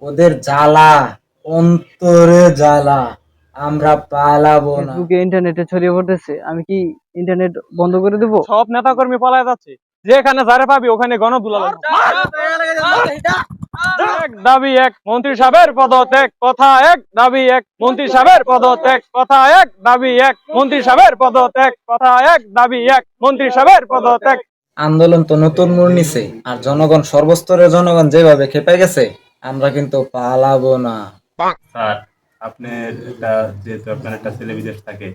ওদের জ্বালা, অন্তরে জ্বালা, আমরা পালাবো না। ফেসবুকে ইন্টারনেটে ছড়িয়ে পড়তেছে, আমি কি ইন্টারনেট বন্ধ করে দেব? সব নেতা কর্মী পলায় যাচ্ছে, যেখানে যারে পাবি ওখানে গণদুলাল এক দাবি এক মন্ত্রী সাহেবের পদত্যাগ, কথা এক দাবি এক মন্ত্রী সাহেবের পদত্যাগ, কথা এক দাবি এক মন্ত্রী সাহেবের পদত্যাগ, কথা এক দাবি এক মন্ত্রী সাহেবের পদত্যাগ। আন্দোলন তো নতুন মোড় নিছে, আর জনগণ সর্বস্তরের জনগণ যেভাবে খেপে গেছে, আমরা কিন্তু পালাবো না। স্যার, আপনার একটা যেহেতু আপনার একটা ছেলে বিদেশ থাকে,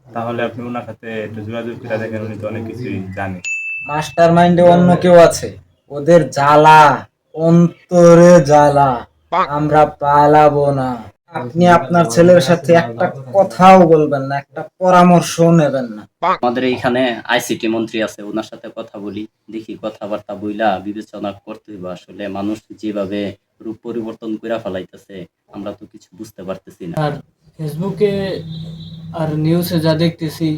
তাহলে আপনি ওনার সাথে একটু যোগাযোগ করে দেখেন, উনি তো অনেক কিছুই জানে। মাস্টার মাইন্ডে অন্য কেউ আছে, ওদের জ্বালা, অন্তরে জ্বালা, আমরা পালাবো না। আপনি আপনার ছেলের সাথে একটা কথাও বলবেন না, একটা পরামর্শও নেবেন না। আমাদের এইখানে আইসিটি মন্ত্রী আছে, ওনার সাথে কথা বলি, দেখি কথাবার্তা বইলা বিবেচনা করতে হইব। আসলে মানুষ যেভাবে রূপ পরিবর্তন করে ফেলাইতেছে, আমরা তো কিছু বুঝতে পারতেছি না। আর ফেসবুকে আর নিউজে যা দেখতেছি,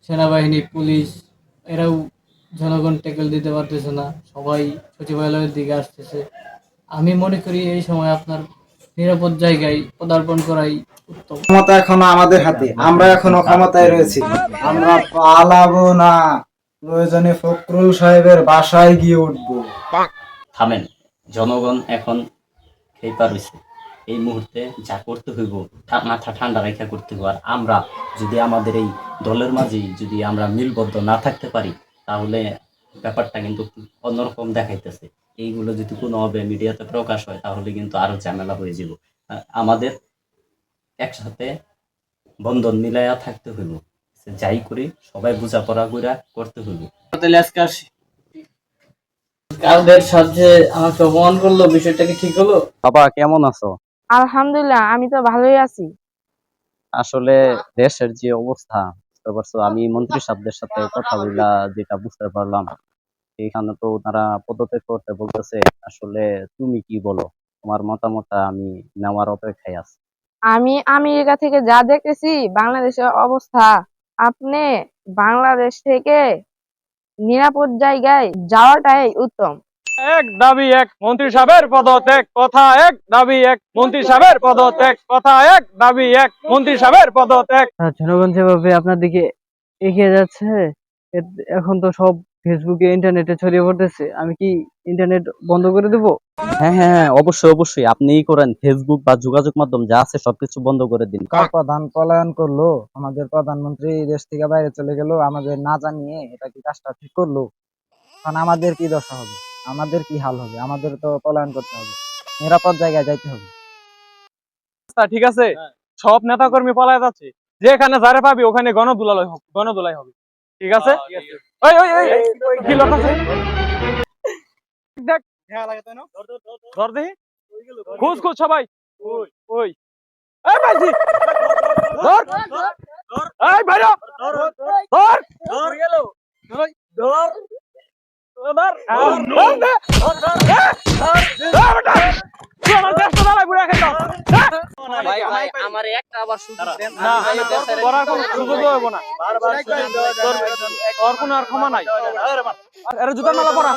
সেনাবাহিনী, পুলিশ এরাও জনগণ ট্যাকেল দিতে পারতেছে না, সবাই সচিবালয়ের দিকে আসতেছে। আমি মনে করি এই সময় আপনার নিরাপদ জায়গায় পদার্পণ করাই উত্তম। ক্ষমতা এখনো আমাদের হাতে, আমরা এখনো ক্ষমতায় রয়েছি, আমরা পালাবো না। প্রয়োজনে ফখরুল সাহেবের বাসায় গিয়ে উঠবো। থামেন, জনগণ এখন খেপা রয়েছে। এই মুহূর্তে যা করতে হইব মাথা ঠান্ডা রেখা করতে হইব। আর আমরা যদি আমাদের এই দলের মাঝেই যদি আমরা মিলবদ্ধ না থাকতে পারি, তাহলে ব্যাপারটা কিন্তু অন্যরকম দেখাইতেছে। এইগুলো যদি কোনোভাবে মিডিয়াতে প্রকাশ হয়, তাহলে কিন্তু আরো ঝামেলা হয়ে যাব। আমাদের একসাথে বন্ধন মিলাইয়া থাকতে হইব। যাই করি সবাই বোঝাপড়া করে করতে হইব। তাহলে আজকে আসি। কালদের সাথে আমাকে অপমান করলো, বিষয়টা কি ঠিক হলো? বাবা, কেমন আছো? আলহামদুলিল্লাহ, আমি তো ভালোই আছি। আসলে দেশের যে অবস্থা, বুঝতে পারছো, আমি মন্ত্রী সাহেবদের সাথে কথা বললা যেটা বুঝতে পারলাম, এখানে তো ওনারা পদত্যাগ করতে বলতেছে। আসলে তুমি কি বলো? তোমার মতামত আমি নেওয়ার অপেক্ষায় আছি। আমি আমেরিকা থেকে যা দেখতেছি বাংলাদেশের অবস্থা, আপনি বাংলাদেশ থেকে নিরাপদ জায়গায় যাওয়াটাই উত্তম। এক দাবি এক মন্ত্রী সাহেবের পদত্যাগ, কথা এক দাবি এক মন্ত্রী সাহেবের পদত্যাগ, কথা এক দাবি এক মন্ত্রী সাহেবের পদত্যাগ। আর জনগণ যেভাবে আপনার দিকে এগিয়ে যাচ্ছে, এখন তো সব ফেসবুকে ইন্টারনেটে ছড়িয়ে পড়তেছে, আমি কি ইন্টারনেট বন্ধ করে দেব? হ্যাঁ হ্যাঁ হ্যাঁ, অবশ্যই অবশ্যই আপনিই করেন। ফেসবুক বা যোগাযোগ মাধ্যম যা আছে সবকিছু বন্ধ করে দিন। প্রধান পলায়ন করলো, আমাদের প্রধানমন্ত্রী দেশ থেকে বাইরে চলে গেল, আমাদের না জানিয়ে। এটা কি কাজটা ঠিক করলো? এখন আমাদের কি দশা হবে, আমাদের কি হাল হবে? আমাদের তো পলায়ন করতে হবে, নিরাপদ জায়গায় যাইতে হবে। ঠিক আছে, সব নেতা কর্মী পলায় যাচ্ছে, যেখানে যারে পাবি ওখানে গণদুলাই হবে। ঠিক আছে, ওই ওই ওই কি লোক আছে দেখ, ধর দেখি, খোঁজ খোঁজ সবাই। ওই ওই এই ভাইজি, ধর এই ভাইরা, ধর ধর গেল, ধর ধর ধর আমার দেশটা দাঁড়ায় বুড়া খেয়ে দাও। আমার একটা আবার সুযোগ দেন, না, করার কোনো সুযোগও হইব না। তোর কোনো আর ক্ষমা নাই। আরে জুতার মালা পরা,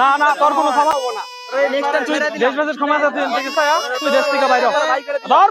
না না, তোর কোনো ক্ষমা হবো না। দেশ বাজের ক্ষমা যাতে তুই দেশ থেকে বাইরে ধর।